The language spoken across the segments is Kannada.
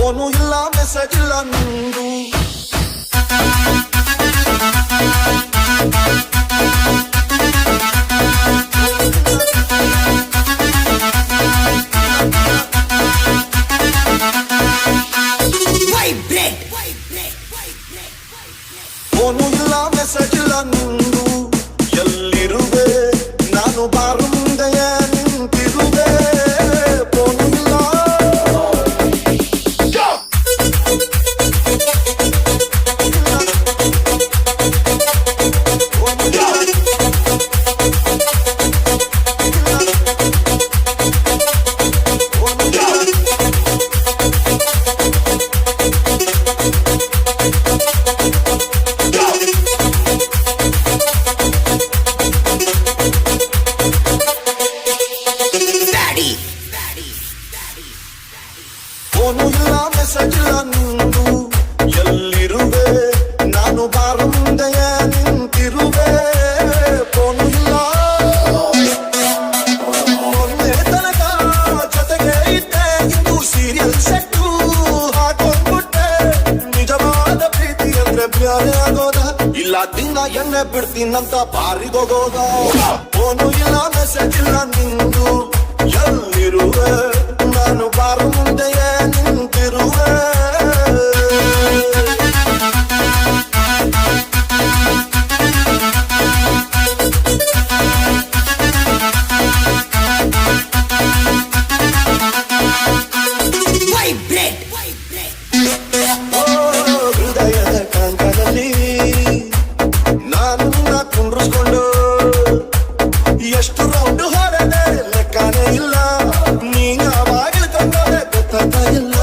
ಫೋನು ಇಲ್ಲ ಮೆಸೇಜ್ ಇಲ್ಲ ನಿಂದು. ಫೋನು ಇಲ್ಲ ಮೆಸೇಜ್ ಇಲ್ಲ ನಿಂದು. ಎಲ್ಲಿರುವೆ ನಾನು ಬಾರು ಮುಂದೆಯೇ ನಿಂತಿರುವೆ. ಫೋನು ಇಲ್ಲ ಫೋನು ಇಲ್ಲ ಮೆಸೇಜ್ ಇಲ್ಲ ನಿಂದು. ಎಲ್ಲಿರುವೆ ನಾನು ಬಾರು ಮುಂದೆಯೇ ನಿಂತಿರುವೆ. ಫೋನು ಇಲ್ಲ ಮೊನ್ನೆ ತನಕ ಜೊತೆಗೆ ಇದ್ದೆ, ಇಂದು ಸೀರಿಯಲ್ ಸೆಟ್ಟು ಹಾಕೊಂಡ್ಬಿಟ್ಟೆ. ನಿಜವಾದ ಪ್ರೀತಿ ಅಂದ್ರೆ ಬ್ಯಾರೆ ಆಗೋದ, ಇಲ್ಲ ದಿನ ಎಣ್ಣೆ ಬಿಡ್ತೀನಂತ ಬಾರಿಗೋಗೋದ. ಫೋನು ಇಲ್ಲ ಮೆಸೇಜ್ ಇಲ್ಲ ನಿಂದು. ಎಲ್ಲಿರುವೆ ನಾನು ಬಾರು ಮುಂದೆಯೇ ನಿಂತಿರುವೆ. ಹೃದಯದ ಕಾಂಕದಲ್ಲಿ ನಾನು ಕುಂಡ್ರಿಸ್ಕೊಂಡು ಎಷ್ಟು ರೌಂಡ್ ಹೊಡೆದೆ ಲೆಕ್ಕನೇ ಇಲ್ಲ. ನೀನು ಯಾವಾಗ ತಂದರೆ ಗೊತ್ತಾಗ್ತಾ ಇಲ್ಲ.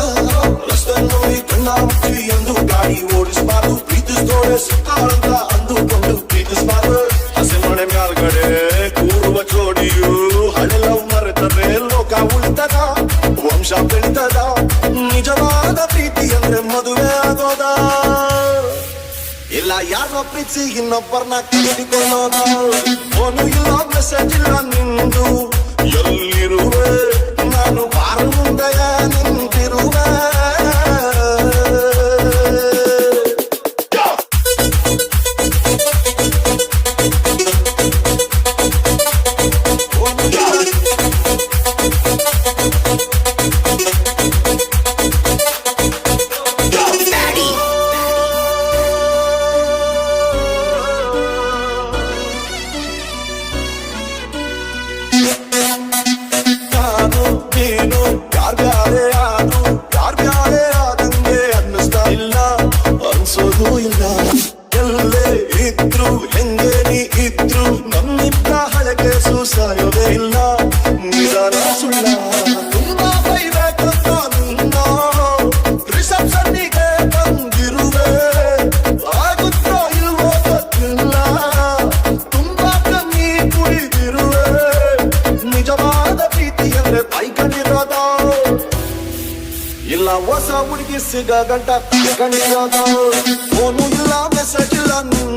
ರಸ್ತೆ ನೋಡಿ ಕಣ್ಣ ಮುಚ್ಚಿ ಎಂದು ಗಾಡಿ ಓಡಿಸಬಾರ್ದು. ಪ್ರೀತಿಸ್ದೋಡೆ ಸಿಕ್ಕಾಳಂತ ಅಂದುಕೊಂಡು ಪ್ರೀತಿಸಬಾರ್ದು. ಹಸೆ ಮನೆ ಮ್ಯಾಲ್ಗಡೆ ಕೂರುವ ಜೋಡಿಯು ಹಳೆ ಲವ್ ಮರೆತರೆ ಲೋಕ ಉಳಿತದ, ವಂಶ ಬೆಳಿತದ. ನಿಜವಾದ ಪ್ರೀತಿ ಅಂದ್ರೆ ಮದುವೆ ಆಗೋದ, ಇಲ್ಲ ಯಾರೋ ಪ್ರೀತಿ ಇನ್ನೊಬ್ಬರನ್ನ ಕಟ್ಟಿಕೊಳ್ಳೋದ. ಫೋನು ಇಲ್ಲ ಮೆಸೇಜ್ ಇಲ್ಲ ನಿಂದು. ಎಲ್ಲಿರುವೆ ನಾನು ಬಾರು ಮುಂದೆಯೇ ನಿಂತಿರುವೆ. ನಾನು ನೀನು ಯಾರ್ಯಾರೇ ಆದ್ರೂ ಯಾರ್ಯಾರೇ ಆದಂಗೆ ಅನ್ನಿಸ್ತಾ ಇಲ್ಲ, ಅನ್ಸೋದು ಇಲ್ಲ. ಎಲ್ಲೇ ಇದ್ರು ಹೆಂಗೆ ನೀ ಇದ್ರು ನಮ್ಮಿಬ್ಬರ ಹಳಕೆ ಸಾಯೋದೇ ಇಲ್ಲ. ನಿಧಾನ ಸುಳ್ಳ ತುಂಬಾ ಬೈಬೇಕಂತ ನಿನ್ನ ರಿಸೆಪ್ಷನ್ನಿಗೆ ಬಂದಿರುವೆ. ಆಗುತ್ತೋ ಇಲ್ವೋ ಗೊತ್ತಿಲ್ಲ, ತುಂಬಾ ಕಮ್ಮಿ ಕುಡಿದಿರುವೆ. ನಿಜವಾದ ಪ್ರೀತಿ ಅಂದ್ರೆ ಬೈಕಣಿರೋದ, ಇಲ್ಲ ಹೊಸ ಹುಡುಗಿ ಸಿಗ ಗಂಟ ಕಂಡಿರೋದ. ಫೋನು ಇಲ್ಲ ಮೆಸೇಜ್ ಇಲ್ಲ ನಿಂದು.